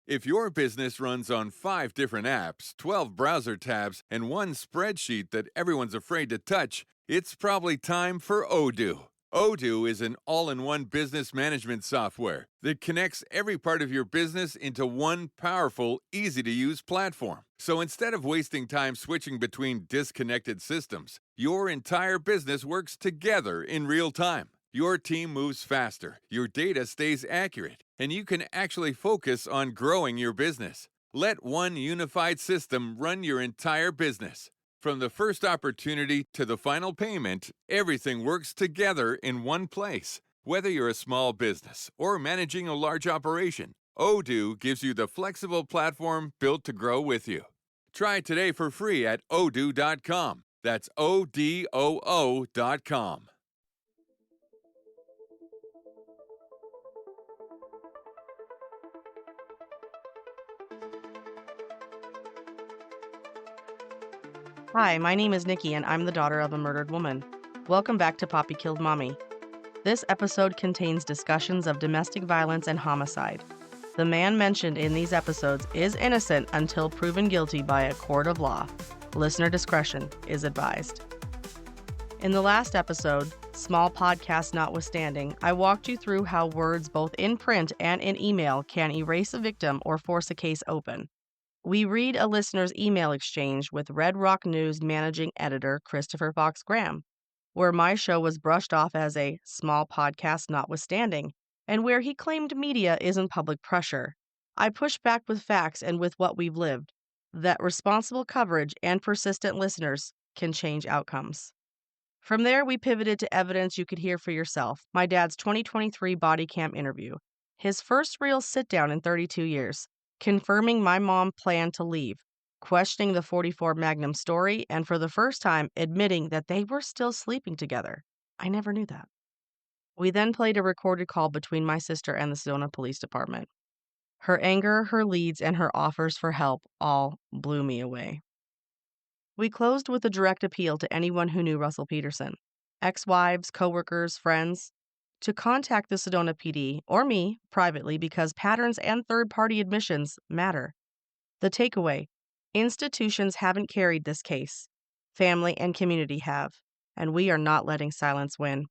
If your business runs on 5 different apps, 12 browser tabs, and one spreadsheet that everyone's afraid to touch, it's probably time for Odoo. Odoo is an all-in-one business management software that connects every part of your business into one powerful, easy-to-use platform. So instead of wasting time switching between disconnected systems, your entire business works together in real time. Your team moves faster, your data stays accurate, and you can actually focus on growing your business. Let one unified system run your entire business. From the first opportunity to the final payment, everything works together in one place. Whether you're a small business or managing a large operation, Odoo gives you the flexible platform built to grow with you. Try it today for free at odoo.com. That's ODOO.com. Hi, my name is Nikki, and I'm the daughter of a murdered woman. Welcome back to Poppy Killed Mommy. This episode contains discussions of domestic violence and homicide. The man mentioned in these episodes is innocent until proven guilty by a court of law. Listener discretion is advised. In the last episode, small podcast notwithstanding, I walked you through how words both in print and in email can erase a victim or force a case open. We read a listener's email exchange with Red Rock News managing editor Christopher Fox Graham, where my show was brushed off as a small podcast notwithstanding, and where he claimed media isn't public pressure. I pushed back with facts and with what we've lived, that responsible coverage and persistent listeners can change outcomes. From there, we pivoted to evidence you could hear for yourself, my dad's 2023 body cam interview, his first real sit-down in 32 years, confirming my mom planned to leave, questioning the 44 Magnum story, and for the first time admitting that they were still sleeping together. I never knew that. We then played a recorded call between my sister and the Sedona Police Department. Her anger, her leads, and her offers for help all blew me away. We closed with a direct appeal to anyone who knew Russell Peterson, ex-wives, coworkers, friends, to contact the Sedona PD or me privately because patterns and third-party admissions matter. The takeaway: institutions haven't carried this case. Family and community have, and we are not letting silence win.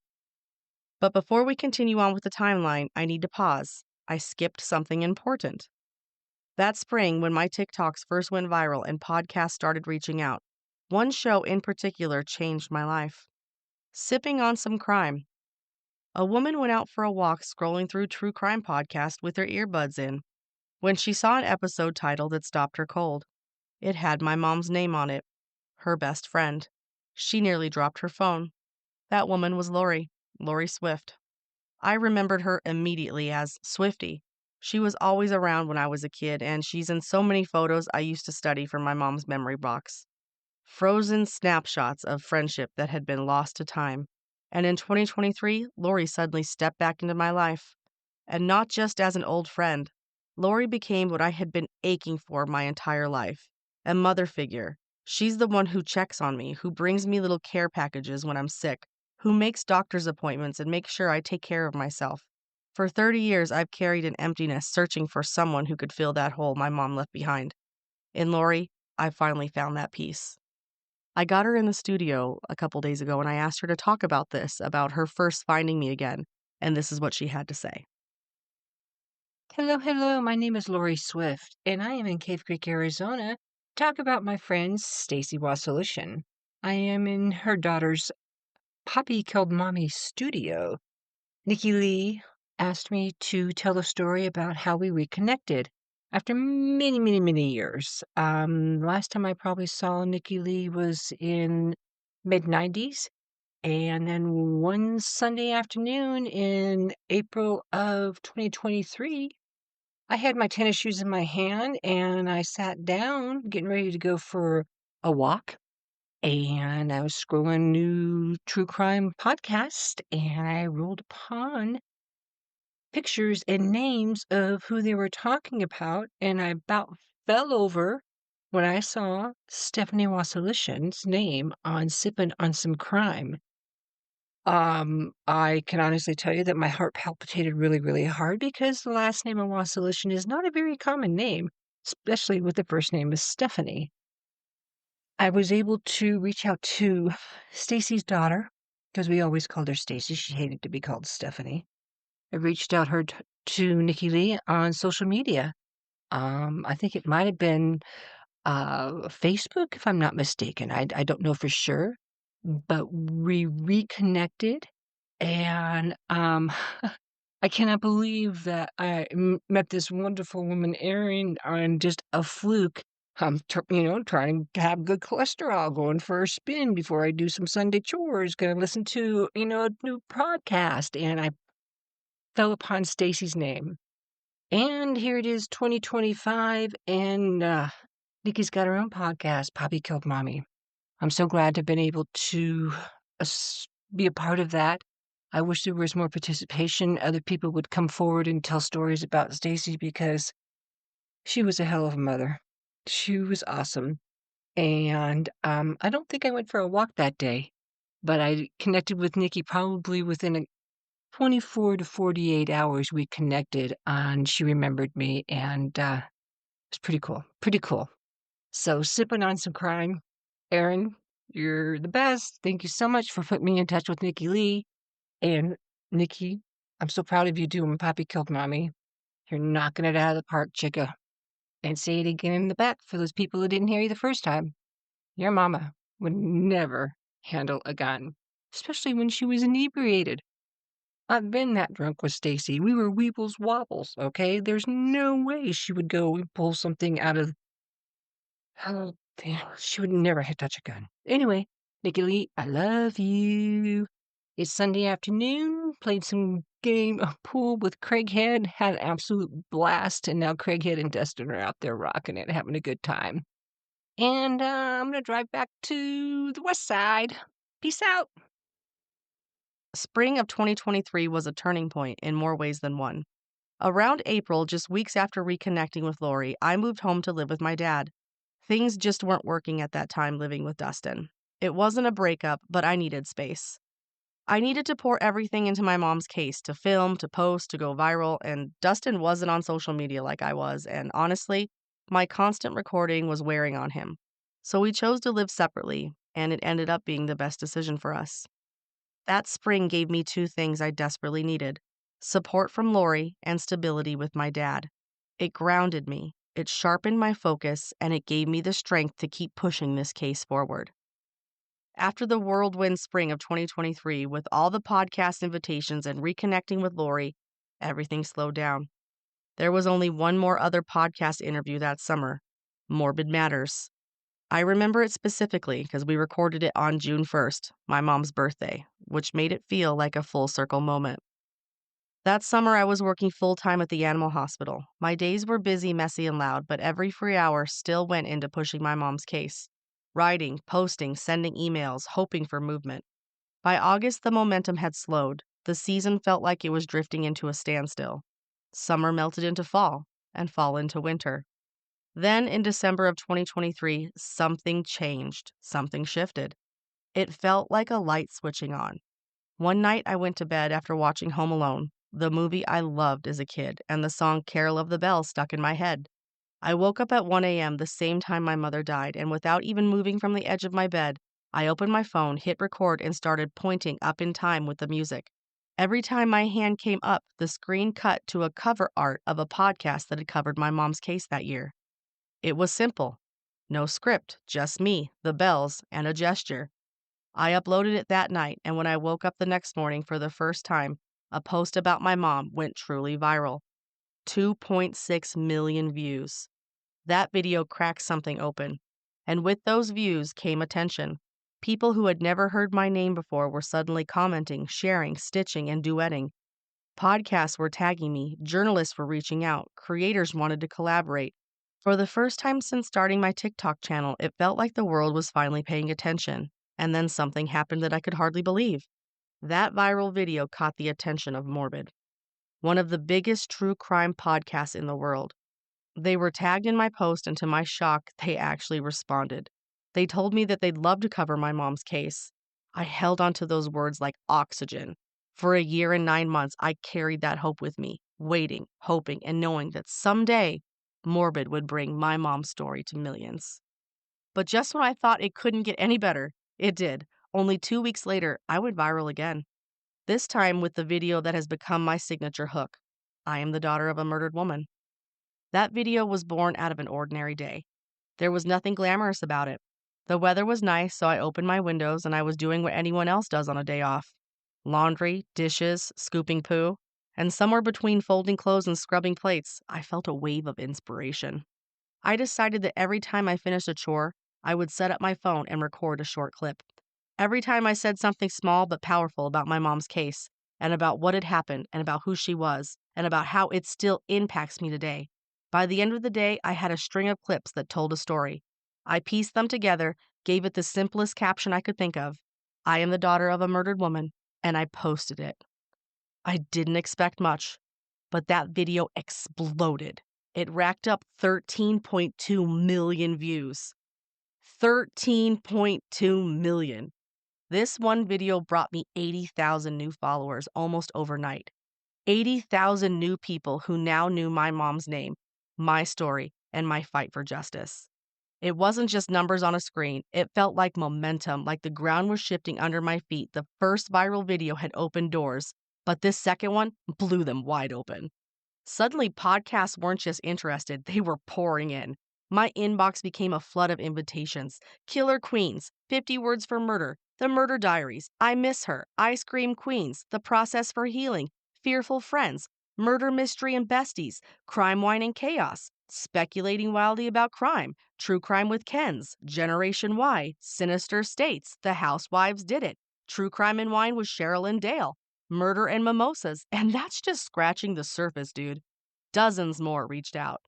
But before we continue on with the timeline, I need to pause. I skipped something important. That spring, when my TikToks first went viral and podcasts started reaching out, one show in particular changed my life. Sipping on Some Crime. A woman went out for a walk scrolling through true crime podcasts with her earbuds in when she saw an episode title that stopped her cold. It had my mom's name on it, her best friend. She nearly dropped her phone. That woman was Laurie Swift. I remembered her immediately as Swifty. She was always around when I was a kid, and she's in so many photos I used to study from my mom's memory box. Frozen snapshots of friendship that had been lost to time. And in 2023, Laurie suddenly stepped back into my life. And not just as an old friend. Laurie became what I had been aching for my entire life. A mother figure. She's the one who checks on me, who brings me little care packages when I'm sick, who makes doctor's appointments and makes sure I take care of myself. For 30 years, I've carried an emptiness, searching for someone who could fill that hole my mom left behind. In Laurie, I finally found that peace. I got her in the studio a couple days ago and I asked her to talk about this, about her first finding me again, and this is what she had to say. Hello. My name is Laurie Swift, and I am in Cave Creek, Arizona. Talk about my friend Stacy Wasolution. I am in her daughter's Poppy Killed Mommy studio. Nikki Lee asked me to tell a story about how we reconnected after many years. Last time I probably saw Nikki Lee was in mid-90s. And then one Sunday afternoon in April of 2023, I had my tennis shoes in my hand and I sat down getting ready to go for a walk. And I was scrolling new true crime podcast and I rolled upon pictures and names of who they were talking about. And I about fell over when I saw Stephanie Wasolution's name on Sippin' on Some Crime. I can honestly tell you that my heart palpitated really, really hard because the last name of Wassolution is not a very common name, especially with the first name is Stephanie. I was able to reach out to Stacy's daughter because we always called her Stacy. She hated to be called Stephanie. I reached out to Nikki Lee on social media. I think it might have been Facebook, if I'm not mistaken. I don't know for sure, but we reconnected, and I cannot believe that I met this wonderful woman, Erin, on just a fluke. I'm, trying to have good cholesterol, going for a spin before I do some Sunday chores, gonna listen to, a new podcast, and I fell upon Stacy's name. And here it is, 2025, and Nikki's got her own podcast, Poppy Killed Mommy. I'm so glad to have been able to be a part of that. I wish there was more participation. Other people would come forward and tell stories about Stacy because she was a hell of a mother. She was awesome. And I don't think I went for a walk that day, but I connected with Nikki probably within 24 to 48 hours. We connected and she remembered me, and it's pretty cool. Pretty cool. So, sipping on some crime, Erin, you're the best. Thank you so much for putting me in touch with Nikki Lee. And Nikki, I'm so proud of you doing Poppy Killed Mommy. You're knocking it out of the park, chicka. And say it again in the back for those people who didn't hear you the first time. Your mama would never handle a gun, especially when she was inebriated. I've been that drunk with Stacy. We were weebles wobbles, okay? There's no way she would go and pull something out of. Oh, damn. She would never touch a gun. Anyway, Nikki Lee, I love you. It's Sunday afternoon. Played some game of pool with Craighead. Had an absolute blast. And now Craighead and Dustin are out there rocking it, having a good time. And I'm going to drive back to the west side. Peace out. Spring of 2023 was a turning point in more ways than one. Around April, just weeks after reconnecting with Laurie, I moved home to live with my dad. Things just weren't working at that time living with Dustin. It wasn't a breakup, but I needed space. I needed to pour everything into my mom's case, to film, to post, to go viral, and Dustin wasn't on social media like I was, and honestly, my constant recording was wearing on him. So we chose to live separately, and it ended up being the best decision for us. That spring gave me two things I desperately needed: support from Laurie and stability with my dad. It grounded me, it sharpened my focus, and it gave me the strength to keep pushing this case forward. After the whirlwind spring of 2023, with all the podcast invitations and reconnecting with Laurie, everything slowed down. There was only one more other podcast interview that summer, Morbid Matters. I remember it specifically because we recorded it on June 1st, my mom's birthday, which made it feel like a full circle moment. That summer, I was working full-time at the animal hospital. My days were busy, messy, and loud, but every free hour still went into pushing my mom's case. Writing, posting, sending emails, hoping for movement. By August, the momentum had slowed. The season felt like it was drifting into a standstill. Summer melted into fall, and fall into winter. Then, in December of 2023, something changed. Something shifted. It felt like a light switching on. One night, I went to bed after watching Home Alone, the movie I loved as a kid, and the song Carol of the Bells stuck in my head. I woke up at 1 a.m. the same time my mother died, and without even moving from the edge of my bed, I opened my phone, hit record, and started pointing up in time with the music. Every time my hand came up, the screen cut to a cover art of a podcast that had covered my mom's case that year. It was simple. No script, just me, the bells, and a gesture. I uploaded it that night, and when I woke up the next morning for the first time, a post about my mom went truly viral. 2.6 million views. That video cracked something open. And with those views came attention. People who had never heard my name before were suddenly commenting, sharing, stitching, and duetting. Podcasts were tagging me, journalists were reaching out, creators wanted to collaborate. For the first time since starting my TikTok channel, it felt like the world was finally paying attention. And then something happened that I could hardly believe. That viral video caught the attention of Morbid, one of the biggest true crime podcasts in the world. They were tagged in my post, and to my shock, they actually responded. They told me that they'd love to cover my mom's case. I held onto those words like oxygen. For a year and 9 months, I carried that hope with me, waiting, hoping, and knowing that someday Morbid would bring my mom's story to millions. But just when I thought it couldn't get any better, it did. Only 2 weeks later, I went viral again. This time with the video that has become my signature hook. I am the daughter of a murdered woman. That video was born out of an ordinary day. There was nothing glamorous about it. The weather was nice, so I opened my windows and I was doing what anyone else does on a day off. Laundry, dishes, scooping poo, and somewhere between folding clothes and scrubbing plates, I felt a wave of inspiration. I decided that every time I finished a chore, I would set up my phone and record a short clip. Every time I said something small but powerful about my mom's case, and about what had happened, and about who she was, and about how it still impacts me today. By the end of the day, I had a string of clips that told a story. I pieced them together, gave it the simplest caption I could think of. I am the daughter of a murdered woman, and I posted it. I didn't expect much, but that video exploded. It racked up 13.2 million views. 13.2 million. This one video brought me 80,000 new followers almost overnight. 80,000 new people who now knew my mom's name, my story, and my fight for justice. It wasn't just numbers on a screen. It felt like momentum, like the ground was shifting under my feet. The first viral video had opened doors, but this second one blew them wide open. Suddenly, podcasts weren't just interested, they were pouring in. My inbox became a flood of invitations. Killer Queens, 50 Words for Murder, The Murder Diaries, I Miss Her, Ice Cream Queens, The Process for Healing, Fearful Friends, Murder Mystery and Besties, Crime, Wine, and Chaos, Speculating Wildly About Crime, True Crime with Kens, Generation Y, Sinister States, The Housewives Did It, True Crime and Wine with Cheryl and Dale, Murder and Mimosas, and that's just scratching the surface, dude. Dozens more reached out.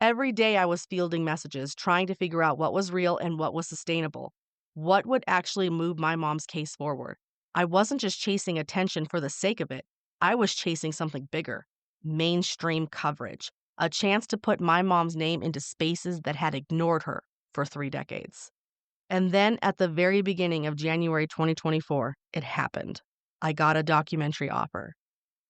Every day I was fielding messages, trying to figure out what was real and what was sustainable. What would actually move my mom's case forward? I wasn't just chasing attention for the sake of it. I was chasing something bigger. Mainstream coverage. A chance to put my mom's name into spaces that had ignored her for 3 decades. And then at the very beginning of January 2024, it happened. I got a documentary offer.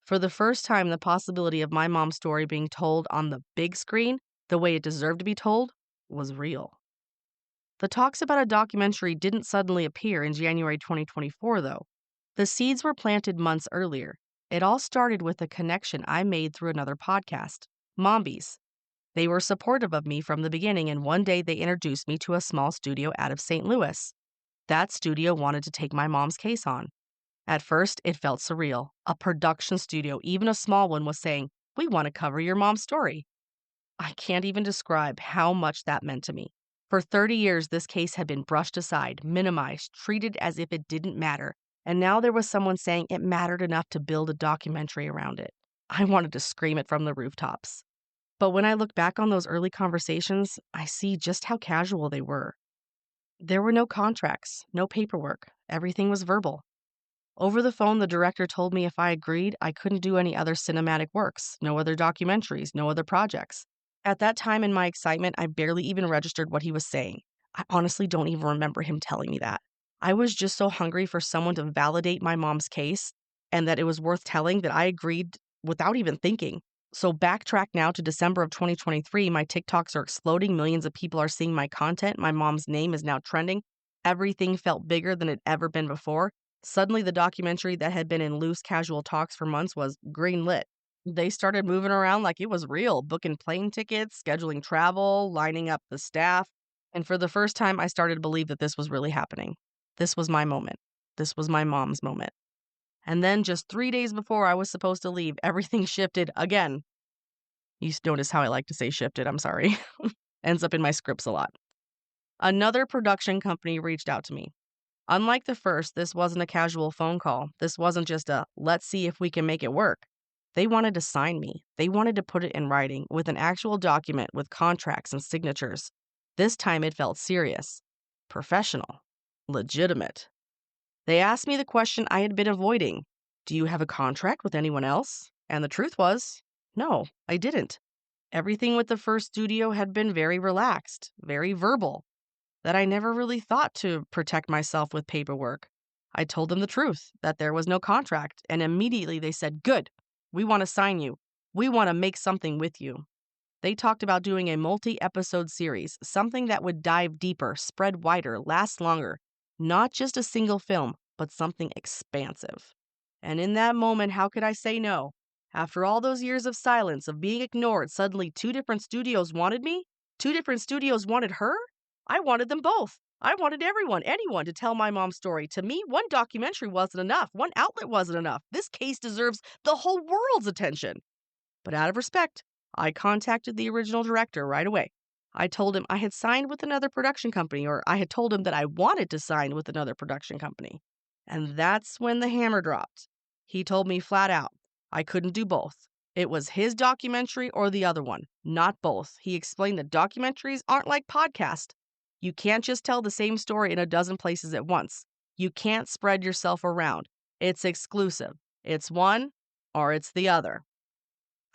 For the first time, the possibility of my mom's story being told on the big screen, the way it deserved to be told, was real. The talks about a documentary didn't suddenly appear in January 2024, though. The seeds were planted months earlier. It all started with a connection I made through another podcast, Mombies. They were supportive of me from the beginning, and one day they introduced me to a small studio out of St. Louis. That studio wanted to take my mom's case on. At first, it felt surreal. A production studio, even a small one, was saying, "We want to cover your mom's story." I can't even describe how much that meant to me. For 30 years, this case had been brushed aside, minimized, treated as if it didn't matter. And now there was someone saying it mattered enough to build a documentary around it. I wanted to scream it from the rooftops. But when I look back on those early conversations, I see just how casual they were. There were no contracts, no paperwork. Everything was verbal. Over the phone, the director told me if I agreed, I couldn't do any other cinematic works, no other documentaries, no other projects. At that time in my excitement, I barely even registered what he was saying. I honestly don't even remember him telling me that. I was just so hungry for someone to validate my mom's case and that it was worth telling that I agreed without even thinking. So backtrack now to December of 2023, my TikToks are exploding, millions of people are seeing my content, my mom's name is now trending. Everything felt bigger than it ever been before. Suddenly, the documentary that had been in loose, casual talks for months was greenlit. They started moving around like it was real, booking plane tickets, scheduling travel, lining up the staff. And for the first time, I started to believe that this was really happening. This was my moment. This was my mom's moment. And then just 3 days before I was supposed to leave, everything shifted again. You notice how I like to say shifted, I'm sorry. Ends up in my scripts a lot. Another production company reached out to me. Unlike the first, this wasn't a casual phone call. This wasn't just a, let's see if we can make it work. They wanted to sign me. They wanted to put it in writing with an actual document with contracts and signatures. This time it felt serious, professional, legitimate. They asked me the question I had been avoiding. Do you have a contract with anyone else? And the truth was, no, I didn't. Everything with the first studio had been very relaxed, very verbal. That I never really thought to protect myself with paperwork. I told them the truth, that there was no contract, and immediately they said, "Good, we want to sign you. We want to make something with you." They talked about doing a multi-episode series, something that would dive deeper, spread wider, last longer. Not just a single film, but something expansive. And in that moment, how could I say no? After all those years of silence, of being ignored, suddenly 2 different studios wanted me? 2 different studios wanted her? I wanted them both. I wanted anyone to tell my mom's story. To me, one documentary wasn't enough. One outlet wasn't enough. This case deserves the whole world's attention. But out of respect, I contacted the original director right away. I told him I had signed with another production company, or I had told him that I wanted to sign with another production company. And that's when the hammer dropped. He told me flat out I couldn't do both. It was his documentary or the other one, not both. He explained that documentaries aren't like podcasts. You can't just tell the same story in a dozen places at once. You can't spread yourself around. It's exclusive. It's one or it's the other.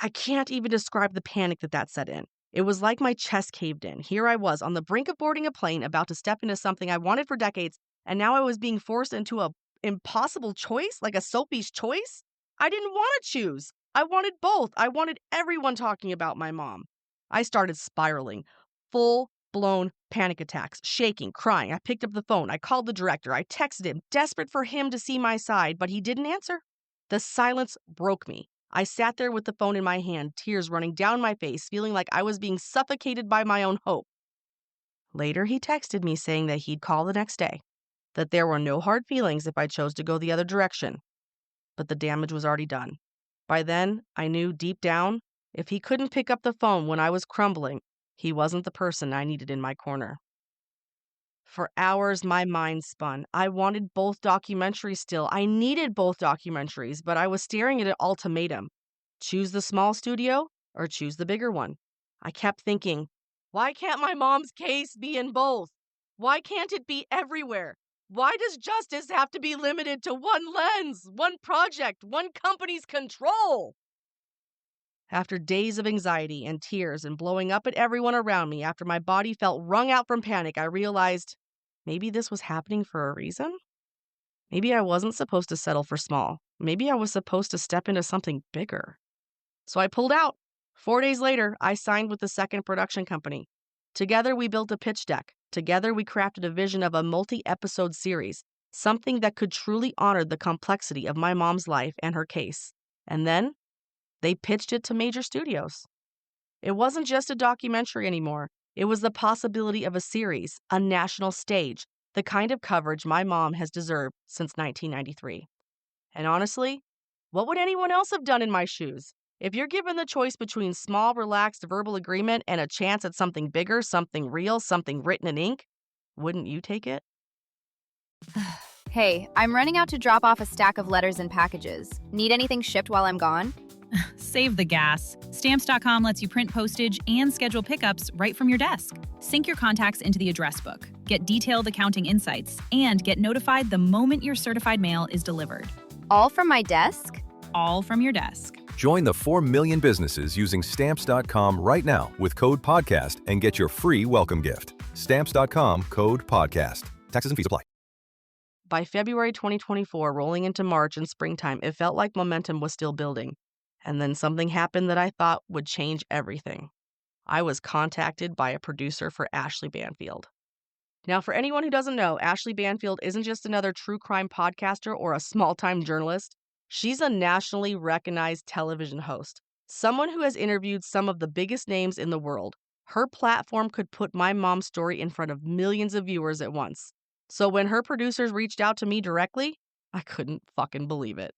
I can't even describe the panic that set in. It was like my chest caved in. Here I was on the brink of boarding a plane, about to step into something I wanted for decades, and now I was being forced into an impossible choice, like a Sophie's choice. I didn't want to choose. I wanted both. I wanted everyone talking about my mom. I started spiraling. Full-blown panic attacks, shaking, crying. I picked up the phone. I called the director. I texted him, desperate for him to see my side, but he didn't answer. The silence broke me. I sat there with the phone in my hand, tears running down my face, feeling like I was being suffocated by my own hope. Later, he texted me saying that he'd call the next day, that there were no hard feelings if I chose to go the other direction. But the damage was already done. By then, I knew deep down, if he couldn't pick up the phone when I was crumbling, he wasn't the person I needed in my corner. For hours, my mind spun. I wanted both documentaries still. I needed both documentaries, but I was staring at an ultimatum. Choose the small studio or choose the bigger one. I kept thinking, why can't my mom's case be in both? Why can't it be everywhere? Why does justice have to be limited to one lens, one project, one company's control? After days of anxiety and tears and blowing up at everyone around me, after my body felt wrung out from panic, I realized maybe this was happening for a reason. Maybe I wasn't supposed to settle for small. Maybe I was supposed to step into something bigger. So I pulled out. 4 days later, I signed with the second production company. Together, we built a pitch deck. Together, we crafted a vision of a multi-episode series, something that could truly honor the complexity of my mom's life and her case. And then, they pitched it to major studios. It wasn't just a documentary anymore. It was the possibility of a series, a national stage, the kind of coverage my mom has deserved since 1993. And honestly, what would anyone else have done in my shoes? If you're given the choice between small, relaxed verbal agreement and a chance at something bigger, something real, something written in ink, wouldn't you take it? Hey, I'm running out to drop off a stack of letters and packages. Need anything shipped while I'm gone? Save the gas. Stamps.com lets you print postage and schedule pickups right from your desk. Sync your contacts into the address book, get detailed accounting insights, and get notified the moment your certified mail is delivered. All from my desk? All from your desk. Join the 4 million businesses using Stamps.com right now with code PODCAST and get your free welcome gift. Stamps.com, code PODCAST. Taxes and fees apply. By February 2024, rolling into March and springtime, it felt like momentum was still building. And then something happened that I thought would change everything. I was contacted by a producer for Ashley Banfield. Now, for anyone who doesn't know, Ashley Banfield isn't just another true crime podcaster or a small-time journalist. She's a nationally recognized television host, someone who has interviewed some of the biggest names in the world. Her platform could put my mom's story in front of millions of viewers at once. So when her producers reached out to me directly, I couldn't fucking believe it.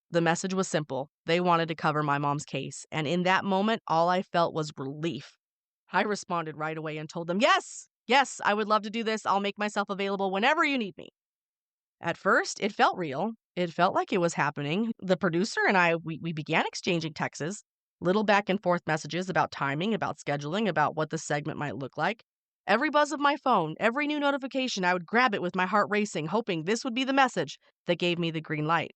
The message was simple. They wanted to cover my mom's case, and in that moment, all I felt was relief. I responded right away and told them, yes, I would love to do this. I'll make myself available whenever you need me. At first, it felt real. It felt like it was happening. The producer and I, we began exchanging texts, little back and forth messages about timing, about scheduling, about what the segment might look like. Every buzz of my phone, every new notification, I would grab it with my heart racing, hoping this would be the message that gave me the green light.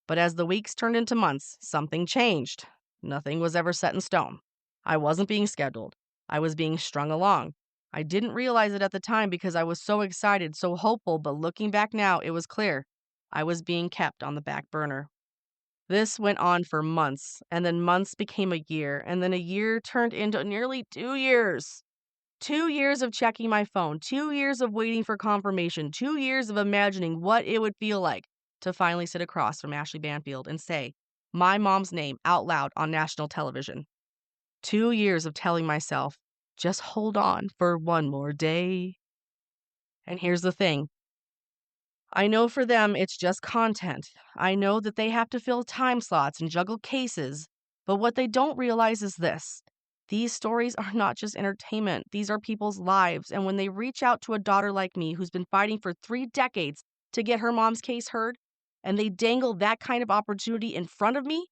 But as the weeks turned into months, something changed. Nothing was ever set in stone. I wasn't being scheduled. I was being strung along. I didn't realize it at the time because I was so excited, so hopeful, but looking back now, it was clear I was being kept on the back burner. This went on for months, and then months became a year, and then a year turned into nearly 2 years. 2 years of checking my phone, 2 years of waiting for confirmation, 2 years of imagining what it would feel like to finally sit across from Ashley Banfield and say my mom's name out loud on national television. 2 years of telling myself, just hold on for one more day. And here's the thing. I know for them it's just content. I know that they have to fill time slots and juggle cases. But what they don't realize is this. These stories are not just entertainment. These are people's lives. And when they reach out to a daughter like me who's been fighting for 3 decades to get her mom's case heard, and they dangle that kind of opportunity in front of me,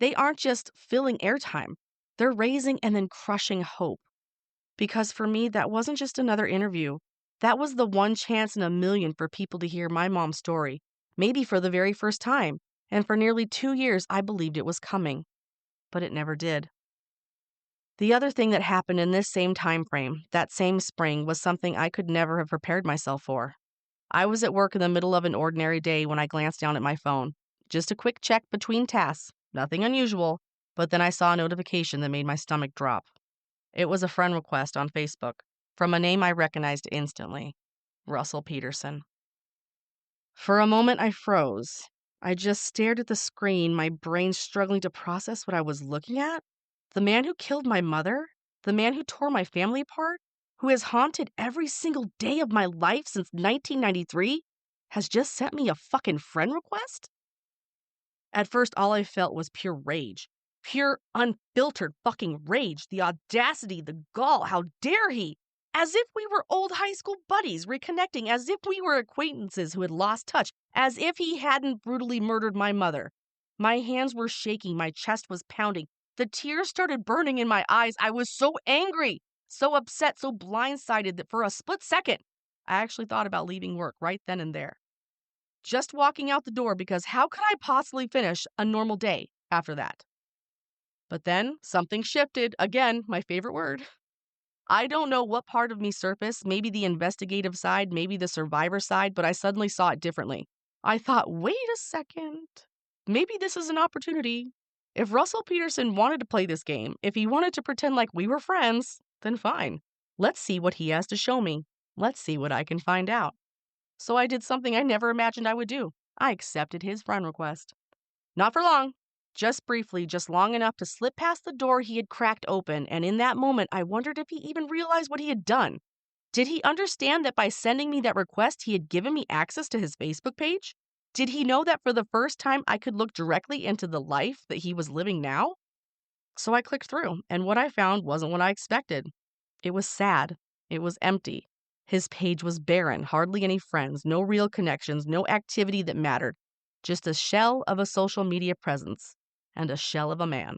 they aren't just filling airtime. They're raising and then crushing hope. Because for me, that wasn't just another interview. That was the one chance in a million for people to hear my mom's story, maybe for the very first time. And for nearly 2 years, I believed it was coming. But it never did. The other thing that happened in this same time frame, that same spring, was something I could never have prepared myself for. I was at work in the middle of an ordinary day when I glanced down at my phone. Just a quick check between tasks, nothing unusual, but then I saw a notification that made my stomach drop. It was a friend request on Facebook from a name I recognized instantly, Russell Peterson. For a moment, I froze. I just stared at the screen, my brain struggling to process what I was looking at. The man who killed my mother? The man who tore my family apart? Who has haunted every single day of my life since 1993? Has just sent me a fucking friend request? At first, all I felt was pure rage. Pure, unfiltered fucking rage. The audacity, the gall. How dare he? As if we were old high school buddies reconnecting, as if we were acquaintances who had lost touch, as if he hadn't brutally murdered my mother. My hands were shaking, my chest was pounding. The tears started burning in my eyes. I was so angry, so upset, so blindsided that for a split second, I actually thought about leaving work right then and there. Just walking out the door because how could I possibly finish a normal day after that? But then something shifted. Again, my favorite word. I don't know what part of me surfaced, maybe the investigative side, maybe the survivor side, but I suddenly saw it differently. I thought, wait a second. Maybe this is an opportunity. If Russell Peterson wanted to play this game, if he wanted to pretend like we were friends, then fine. Let's see what he has to show me. Let's see what I can find out. So I did something I never imagined I would do. I accepted his friend request. Not for long. Just briefly, just long enough to slip past the door he had cracked open, and in that moment, I wondered if he even realized what he had done. Did he understand that by sending me that request, he had given me access to his Facebook page? Did he know that for the first time I could look directly into the life that he was living now? So I clicked through, and what I found wasn't what I expected. It was sad. It was empty. His page was barren, hardly any friends, no real connections, no activity that mattered. Just a shell of a social media presence, and a shell of a man.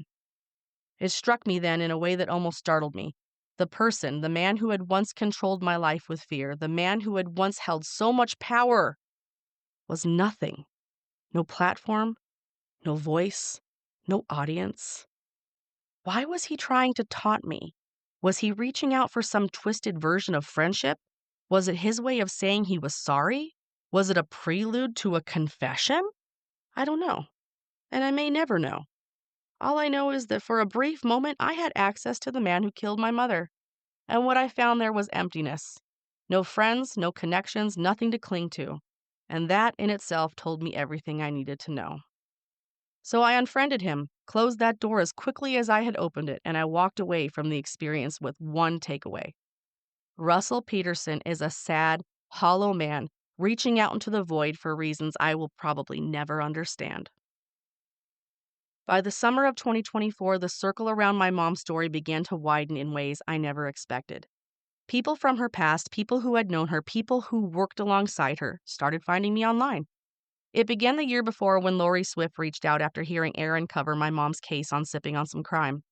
It struck me then in a way that almost startled me. The person, the man who had once controlled my life with fear, the man who had once held so much power, was nothing. No platform, no voice, no audience. Why was he trying to taunt me? Was he reaching out for some twisted version of friendship? Was it his way of saying he was sorry? Was it a prelude to a confession? I don't know, and I may never know. All I know is that for a brief moment, I had access to the man who killed my mother, and what I found there was emptiness. No friends, no connections, nothing to cling to, and that in itself told me everything I needed to know. So I unfriended him, closed that door as quickly as I had opened it, and I walked away from the experience with one takeaway. Russell Peterson is a sad, hollow man reaching out into the void for reasons I will probably never understand. By the summer of 2024, the circle around my mom's story began to widen in ways I never expected. People from her past, people who had known her, people who worked alongside her, started finding me online. It began the year before when Laurie Swift reached out after hearing Aaron cover my mom's case on Sipping on Some Crime.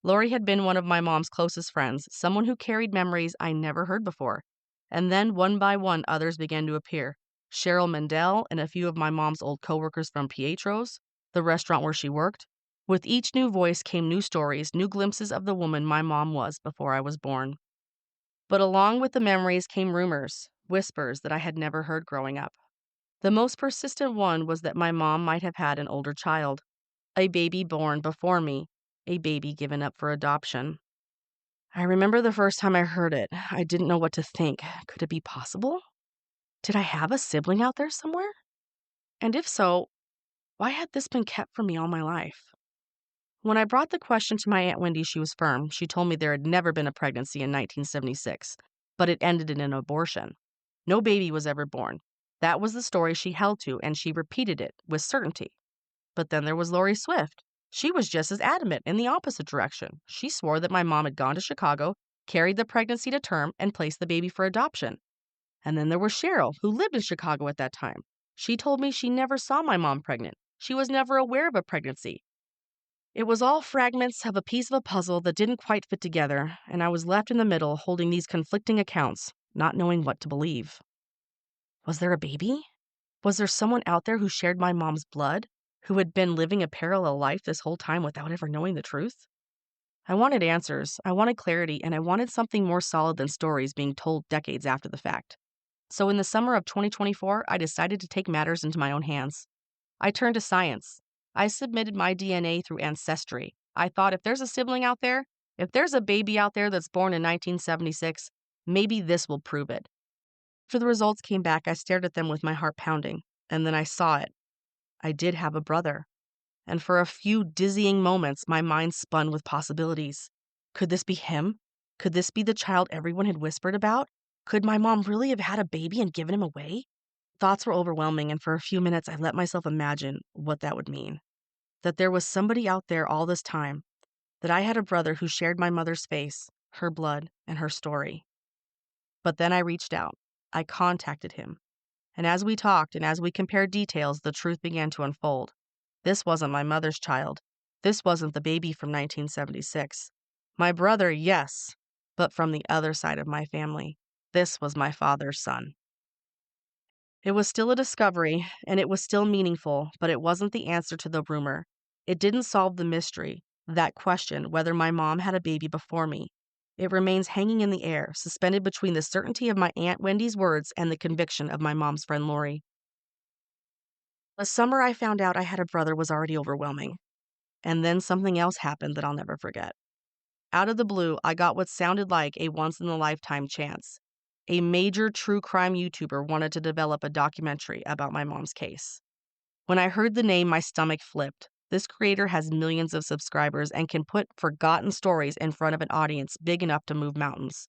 Laurie had been one of my mom's closest friends, someone who carried memories I never heard before. And then, one by one, others began to appear. Cheryl Mendel and a few of my mom's old coworkers from Pietro's, the restaurant where she worked. With each new voice came new stories, new glimpses of the woman my mom was before I was born. But along with the memories came rumors, whispers that I had never heard growing up. The most persistent one was that my mom might have had an older child, a baby born before me, a baby given up for adoption. I remember the first time I heard it, I didn't know what to think. Could it be possible? Did I have a sibling out there somewhere? And if so, why had this been kept from me all my life? When I brought the question to my Aunt Wendy, she was firm. She told me there had never been a pregnancy in 1976, but it ended in an abortion. No baby was ever born. That was the story she held to, and she repeated it with certainty. But then there was Laurie Swift. She was just as adamant in the opposite direction. She swore that my mom had gone to Chicago, carried the pregnancy to term, and placed the baby for adoption. And then there was Cheryl, who lived in Chicago at that time. She told me she never saw my mom pregnant. She was never aware of a pregnancy. It was all fragments of a piece of a puzzle that didn't quite fit together, and I was left in the middle holding these conflicting accounts, not knowing what to believe. Was there a baby? Was there someone out there who shared my mom's blood, who had been living a parallel life this whole time without ever knowing the truth? I wanted answers, I wanted clarity, and I wanted something more solid than stories being told decades after the fact. So in the summer of 2024, I decided to take matters into my own hands. I turned to science. I submitted my DNA through Ancestry. I thought if there's a sibling out there, if there's a baby out there that's born in 1976, maybe this will prove it. After the results came back, I stared at them with my heart pounding, and then I saw it. I did have a brother. And for a few dizzying moments, my mind spun with possibilities. Could this be him? Could this be the child everyone had whispered about? Could my mom really have had a baby and given him away? Thoughts were overwhelming, and for a few minutes I let myself imagine what that would mean. That there was somebody out there all this time, that I had a brother who shared my mother's face, her blood, and her story. But then I reached out. I contacted him. And as we talked and as we compared details, the truth began to unfold. This wasn't my mother's child. This wasn't the baby from 1976. My brother, yes, but from the other side of my family. This was my father's son. It was still a discovery, and it was still meaningful, but it wasn't the answer to the rumor. It didn't solve the mystery, that question whether my mom had a baby before me. It remains hanging in the air, suspended between the certainty of my Aunt Wendy's words and the conviction of my mom's friend Laurie. The summer I found out I had a brother was already overwhelming. And then something else happened that I'll never forget. Out of the blue, I got what sounded like a once-in-a-lifetime chance. A major true crime YouTuber wanted to develop a documentary about my mom's case. When I heard the name, my stomach flipped. This creator has millions of subscribers and can put forgotten stories in front of an audience big enough to move mountains.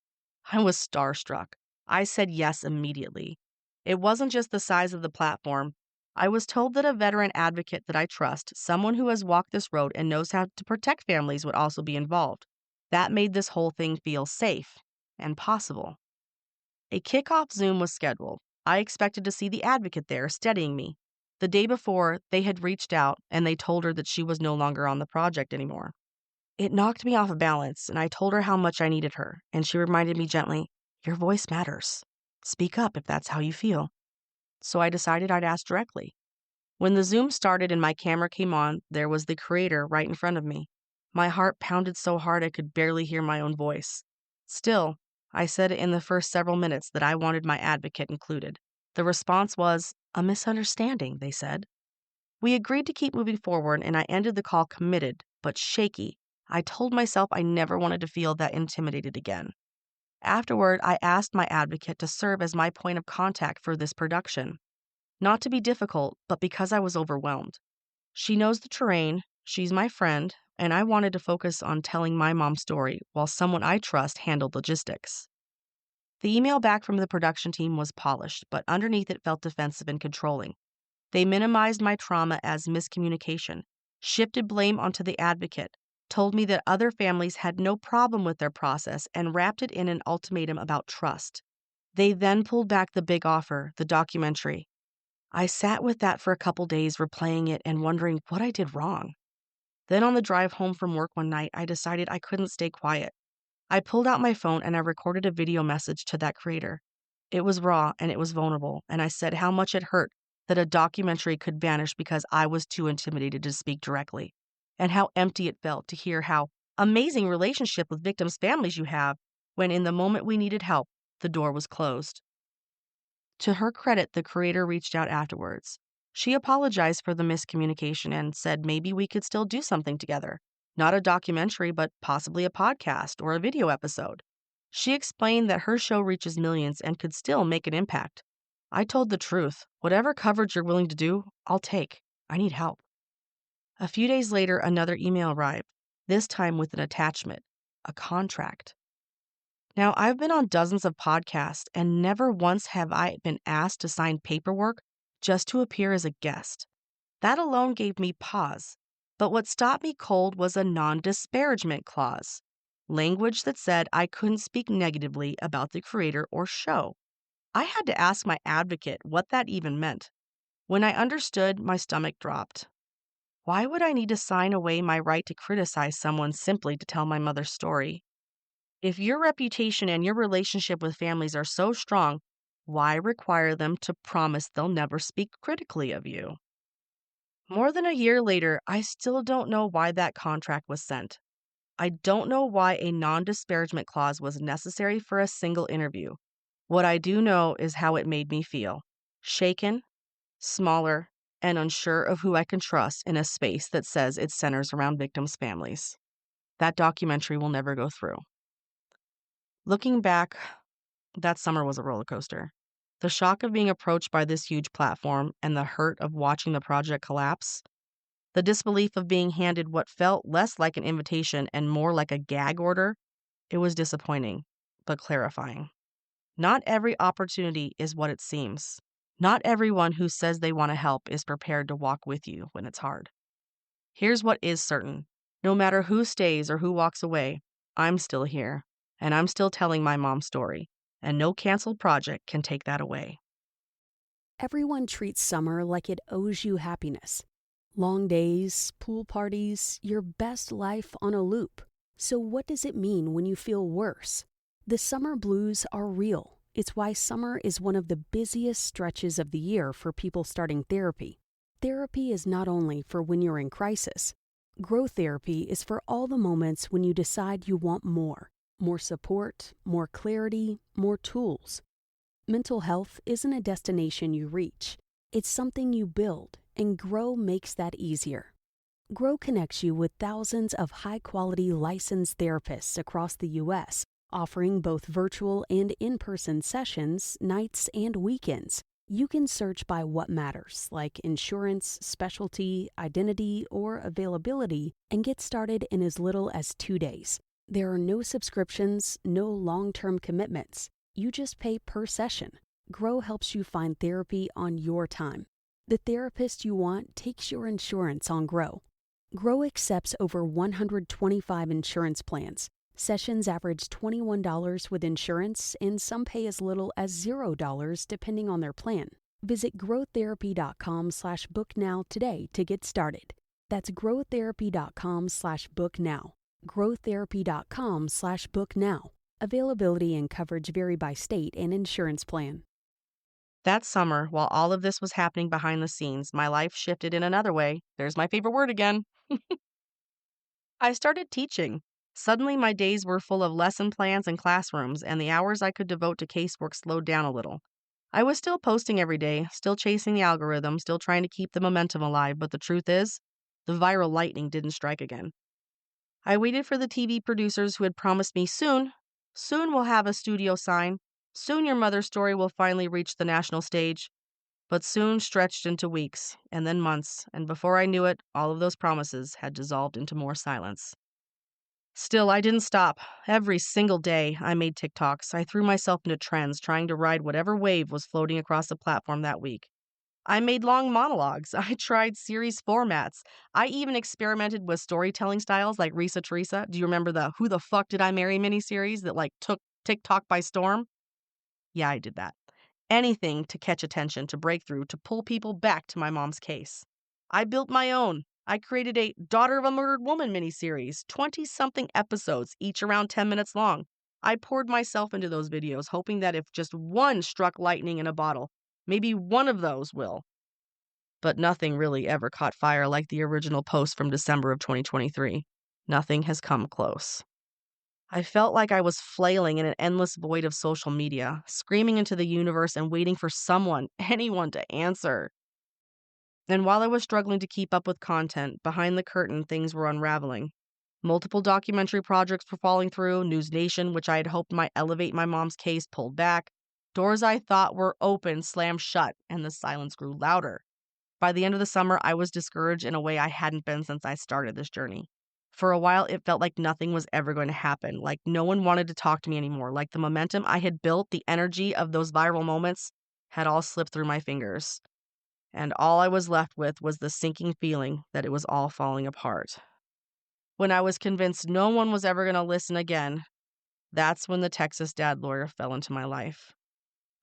I was starstruck. I said yes immediately. It wasn't just the size of the platform. I was told that a veteran advocate that I trust, someone who has walked this road and knows how to protect families, would also be involved. That made this whole thing feel safe and possible. A kickoff Zoom was scheduled. I expected to see the advocate there steadying me. The day before, they had reached out and they told her that she was no longer on the project anymore. It knocked me off of balance, and I told her how much I needed her, and she reminded me gently, "Your voice matters. Speak up if that's how you feel." So I decided I'd ask directly. When the Zoom started and my camera came on, there was the creator right in front of me. My heart pounded so hard I could barely hear my own voice. Still, I said in the first several minutes that I wanted my advocate included. The response was, "A misunderstanding," they said. We agreed to keep moving forward, and I ended the call committed, but shaky. I told myself I never wanted to feel that intimidated again. Afterward, I asked my advocate to serve as my point of contact for this production. Not to be difficult, but because I was overwhelmed. She knows the terrain, she's my friend, and I wanted to focus on telling my mom's story while someone I trust handled logistics. The email back from the production team was polished, but underneath it felt defensive and controlling. They minimized my trauma as miscommunication, shifted blame onto the advocate, told me that other families had no problem with their process, and wrapped it in an ultimatum about trust. They then pulled back the big offer, the documentary. I sat with that for a couple days, replaying it and wondering what I did wrong. Then on the drive home from work one night, I decided I couldn't stay quiet. I pulled out my phone and I recorded a video message to that creator. It was raw and it was vulnerable, and I said how much it hurt that a documentary could vanish because I was too intimidated to speak directly, and how empty it felt to hear how amazing relationship with victims' families you have, when in the moment we needed help, the door was closed. To her credit, the creator reached out afterwards. She apologized for the miscommunication and said maybe we could still do something together. Not a documentary, but possibly a podcast or a video episode. She explained that her show reaches millions and could still make an impact. I told the truth. Whatever coverage you're willing to do, I'll take. I need help. A few days later, another email arrived, this time with an attachment, a contract. Now, I've been on dozens of podcasts, and never once have I been asked to sign paperwork just to appear as a guest. That alone gave me pause. But what stopped me cold was a non-disparagement clause, language that said I couldn't speak negatively about the creator or show. I had to ask my advocate what that even meant. When I understood, my stomach dropped. Why would I need to sign away my right to criticize someone simply to tell my mother's story? If your reputation and your relationship with families are so strong, why require them to promise they'll never speak critically of you? More than a year later, I still don't know why that contract was sent. I don't know why a non-disparagement clause was necessary for a single interview. What I do know is how it made me feel. Shaken, smaller, and unsure of who I can trust in a space that says it centers around victims' families. That documentary will never go through. Looking back, that summer was a roller coaster. The shock of being approached by this huge platform and the hurt of watching the project collapse. The disbelief of being handed what felt less like an invitation and more like a gag order. It was disappointing, but clarifying. Not every opportunity is what it seems. Not everyone who says they want to help is prepared to walk with you when it's hard. Here's what is certain. No matter who stays or who walks away, I'm still here, and I'm still telling my mom's story, and no canceled project can take that away. Everyone treats summer like it owes you happiness. Long days, pool parties, your best life on a loop. So what does it mean when you feel worse? The summer blues are real. It's why summer is one of the busiest stretches of the year for people starting therapy. Therapy is not only for when you're in crisis. Growth therapy is for all the moments when you decide you want more. More support, more clarity, more tools. Mental health isn't a destination you reach. It's something you build, and Grow makes that easier. Grow connects you with thousands of high-quality licensed therapists across the U.S., offering both virtual and in-person sessions, nights and weekends. You can search by what matters, like insurance, specialty, identity, or availability, and get started in as little as 2 days. There are no subscriptions, no long-term commitments. You just pay per session. Grow helps you find therapy on your time. The therapist you want takes your insurance on Grow. Grow accepts over 125 insurance plans. Sessions average $21 with insurance, and some pay as little as $0 depending on their plan. Visit growtherapy.com/booknow today to get started. That's growtherapy.com/booknow. growtherapy.com/booknow. Availability and coverage vary by state and insurance plan. That summer, while all of this was happening behind the scenes, my life shifted in another way. There's my favorite word again. I started teaching. Suddenly, my days were full of lesson plans and classrooms, and the hours I could devote to casework slowed down a little. I was still posting every day, still chasing the algorithm, still trying to keep the momentum alive, but the truth is, the viral lightning didn't strike again. I waited for the TV producers who had promised me soon we'll have a studio sign, soon your mother's story will finally reach the national stage. But soon stretched into weeks, and then months, and before I knew it, all of those promises had dissolved into more silence. Still, I didn't stop. Every single day, I made TikToks. I threw myself into trends, trying to ride whatever wave was floating across the platform that week. I made long monologues. I tried series formats. I even experimented with storytelling styles like Risa Teresa. Do you remember the Who the Fuck Did I Marry miniseries that took TikTok by storm? Yeah, I did that. Anything to catch attention, to break through, to pull people back to my mom's case. I built my own. I created a Daughter of a Murdered Woman miniseries, 20-something episodes, each around 10 minutes long. I poured myself into those videos, hoping that if just one struck lightning in a bottle, maybe one of those will. But nothing really ever caught fire like the original post from December of 2023. Nothing has come close. I felt like I was flailing in an endless void of social media, screaming into the universe and waiting for someone, anyone, to answer. And while I was struggling to keep up with content, behind the curtain, things were unraveling. Multiple documentary projects were falling through, News Nation, which I had hoped might elevate my mom's case, pulled back. Doors I thought were open slammed shut, and the silence grew louder. By the end of the summer, I was discouraged in a way I hadn't been since I started this journey. For a while, it felt like nothing was ever going to happen, like no one wanted to talk to me anymore, like the momentum I had built, the energy of those viral moments, had all slipped through my fingers. And all I was left with was the sinking feeling that it was all falling apart. When I was convinced no one was ever going to listen again, that's when the Texas dad lawyer fell into my life.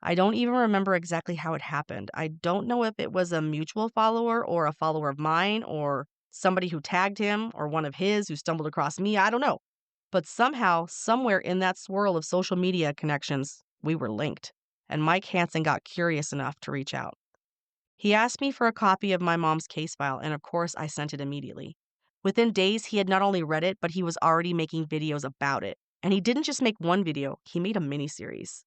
I don't even remember exactly how it happened. I don't know if it was a mutual follower or a follower of mine or somebody who tagged him or one of his who stumbled across me. I don't know. But somehow, somewhere in that swirl of social media connections, we were linked. And Mike Hansen got curious enough to reach out. He asked me for a copy of my mom's case file, and of course, I sent it immediately. Within days, he had not only read it, but he was already making videos about it. And he didn't just make one video, he made a miniseries.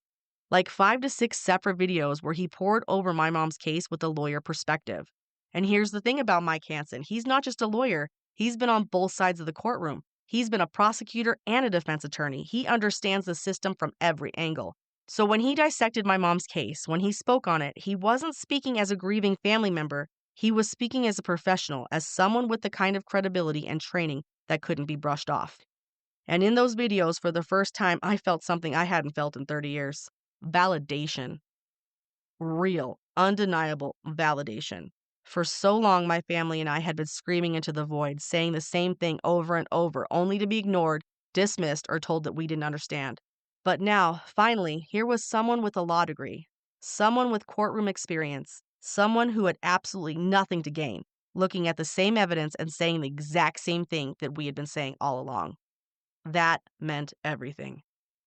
Like 5 to 6 separate videos where he poured over my mom's case with a lawyer perspective. And here's the thing about Mike Hansen. He's not just a lawyer. He's been on both sides of the courtroom. He's been a prosecutor and a defense attorney. He understands the system from every angle. So when he dissected my mom's case, when he spoke on it, he wasn't speaking as a grieving family member. He was speaking as a professional, as someone with the kind of credibility and training that couldn't be brushed off. And in those videos, for the first time, I felt something I hadn't felt in 30 years. Validation. Real, undeniable validation. For so long, my family and I had been screaming into the void, saying the same thing over and over, only to be ignored, dismissed, or told that we didn't understand. But now, finally, here was someone with a law degree, someone with courtroom experience, someone who had absolutely nothing to gain, looking at the same evidence and saying the exact same thing that we had been saying all along. That meant everything.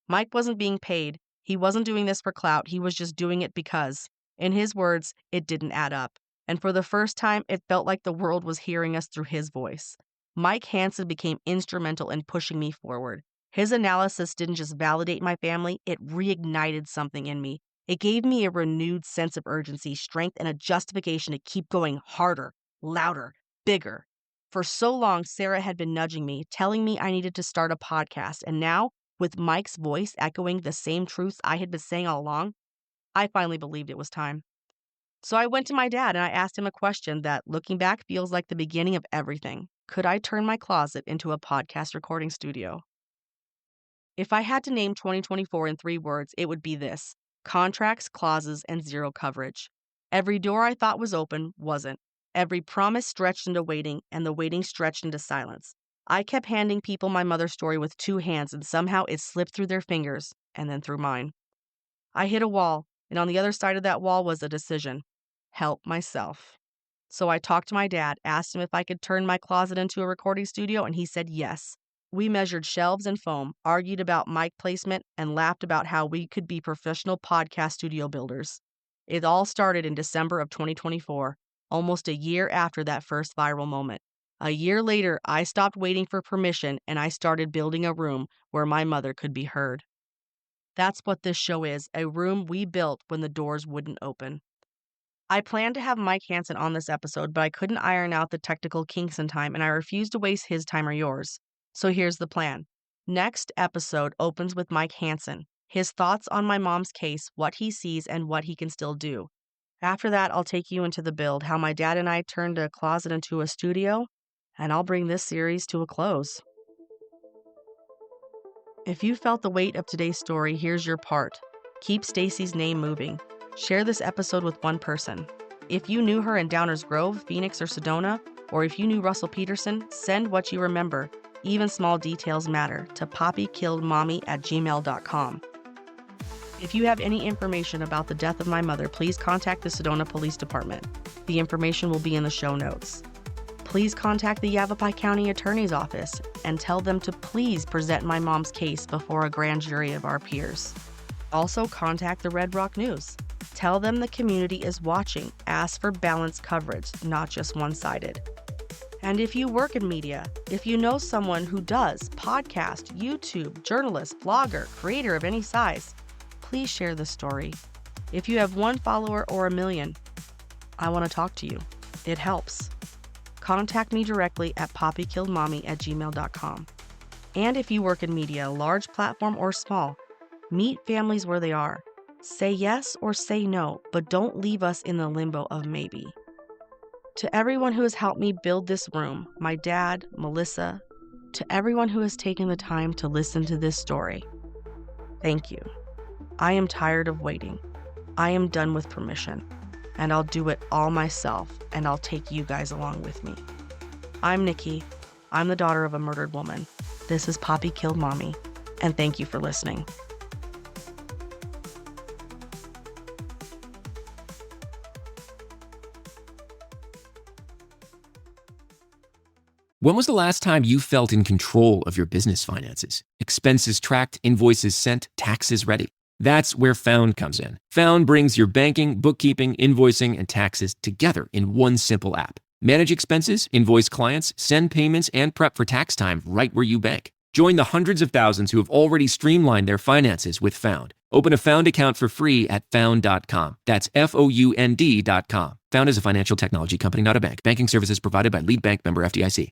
Mike wasn't being paid. He wasn't doing this for clout. He was just doing it because, in his words, it didn't add up. And for the first time, it felt like the world was hearing us through his voice. Mike Hansen became instrumental in pushing me forward. His analysis didn't just validate my family, it reignited something in me. It gave me a renewed sense of urgency, strength, and a justification to keep going harder, louder, bigger. For so long, Sarah had been nudging me, telling me I needed to start a podcast, and now, with Mike's voice echoing the same truths I had been saying all along, I finally believed it was time. So I went to my dad and I asked him a question that, looking back, feels like the beginning of everything. Could I turn my closet into a podcast recording studio? If I had to name 2024 in 3 words, it would be this: contracts, clauses, and zero coverage. Every door I thought was open wasn't. Every promise stretched into waiting, and the waiting stretched into silence. I kept handing people my mother's story with 2 hands, and somehow it slipped through their fingers and then through mine. I hit a wall, and on the other side of that wall was a decision: help myself. So I talked to my dad, asked him if I could turn my closet into a recording studio, and he said yes. We measured shelves and foam, argued about mic placement, and laughed about how we could be professional podcast studio builders. It all started in December of 2024, almost a year after that first viral moment. A year later, I stopped waiting for permission and I started building a room where my mother could be heard. That's what this show is, a room we built when the doors wouldn't open. I planned to have Mike Hansen on this episode, but I couldn't iron out the technical kinks in time, and I refused to waste his time or yours. So here's the plan. Next episode opens with Mike Hansen, his thoughts on my mom's case, what he sees, and what he can still do. After that, I'll take you into the build, how my dad and I turned a closet into a studio, and I'll bring this series to a close. If you felt the weight of today's story, here's your part. Keep Stacy's name moving. Share this episode with one person. If you knew her in Downers Grove, Phoenix, or Sedona, or if you knew Russell Peterson, send what you remember. Even small details matter to poppykilledmommy@gmail.com. If you have any information about the death of my mother, please contact the Sedona Police Department. The information will be in the show notes. Please contact the Yavapai County Attorney's Office and tell them to please present my mom's case before a grand jury of our peers. Also, contact the Red Rock News. Tell them the community is watching. Ask for balanced coverage, not just one-sided. And if you work in media, if you know someone who does, podcast, YouTube, journalist, blogger, creator of any size, please share this story. If you have 1 follower or 1 million, I want to talk to you. It helps. Contact me directly at poppykilledmommy@gmail.com. And if you work in media, large platform or small, meet families where they are. Say yes or say no, but don't leave us in the limbo of maybe. To everyone who has helped me build this room, my dad, Melissa, to everyone who has taken the time to listen to this story, thank you. I am tired of waiting. I am done with permission, and I'll do it all myself, and I'll take you guys along with me. I'm Nikki. I'm the daughter of a murdered woman. This is Poppy Killed Mommy, and thank you for listening. When was the last time you felt in control of your business finances? Expenses tracked, invoices sent, taxes ready. That's where Found comes in. Found brings your banking, bookkeeping, invoicing, and taxes together in one simple app. Manage expenses, invoice clients, send payments, and prep for tax time right where you bank. Join the hundreds of thousands who have already streamlined their finances with Found. Open a Found account for free at found.com. That's FOUND.com. Found is a financial technology company, not a bank. Banking services provided by Lead Bank, member FDIC.